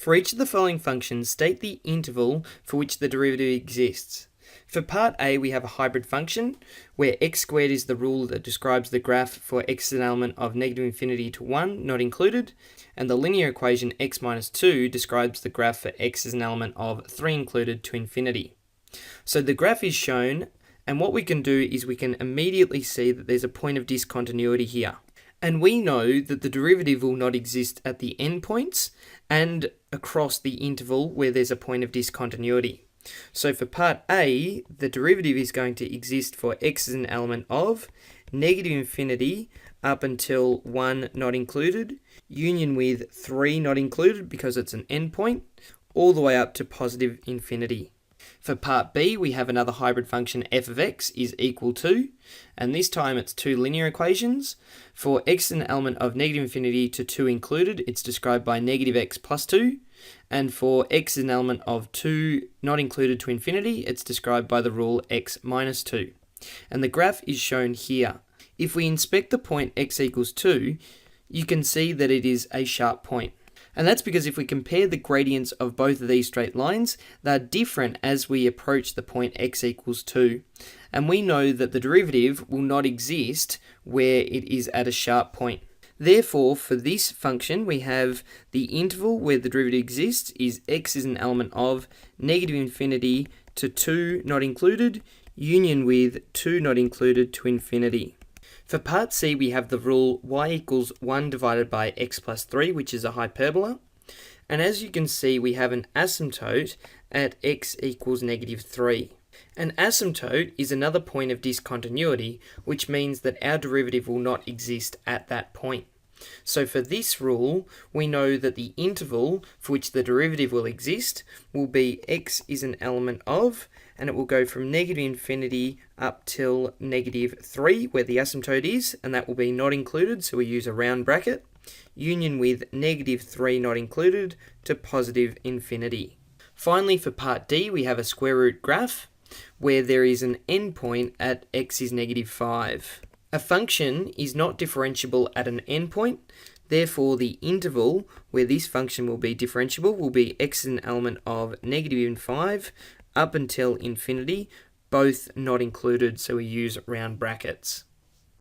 For each of the following functions, state the interval for which the derivative exists. For part A, we have a hybrid function, where x squared is the rule that describes the graph for x is an element of negative infinity to 1, not included, and the linear equation x minus 2 describes the graph for x is an element of 3 included to infinity. So the graph is shown, and what we can do is we can immediately see that there's a point of discontinuity here. And we know that the derivative will not exist at the endpoints and across the interval where there's a point of discontinuity. So for part A, the derivative is going to exist for x as an element of negative infinity up until 1 not included, union with 3 not included because it's an endpoint, all the way up to positive infinity. For part B, we have another hybrid function f of x is equal to, and this time it's two linear equations. For x is an element of negative infinity to 2 included, it's described by negative x plus 2, and for x is an element of 2 not included to infinity, it's described by the rule x minus 2. And the graph is shown here. If we inspect the point x equals 2, you can see that it is a sharp point. And that's because if we compare the gradients of both of these straight lines, they're different as we approach the point x equals 2. And we know that the derivative will not exist where it is at a sharp point. Therefore, for this function, we have the interval where the derivative exists is x is an element of negative infinity to 2 not included, union with 2 not included to infinity. For part C, we have the rule y equals 1 divided by x plus 3, which is a hyperbola. And as you can see, we have an asymptote at x equals negative 3. An asymptote is another point of discontinuity, which means that our derivative will not exist at that point. So for this rule, we know that the interval for which the derivative will exist will be x is an element of, and it will go from negative infinity up till negative 3, where the asymptote is, and that will be not included, so we use a round bracket, union with negative 3 not included to positive infinity. Finally, for part D, we have a square root graph, where there is an endpoint at x is negative 5. A function is not differentiable at an endpoint, therefore the interval where this function will be differentiable will be x is an element of negative 5 up until infinity, both not included, so we use round brackets.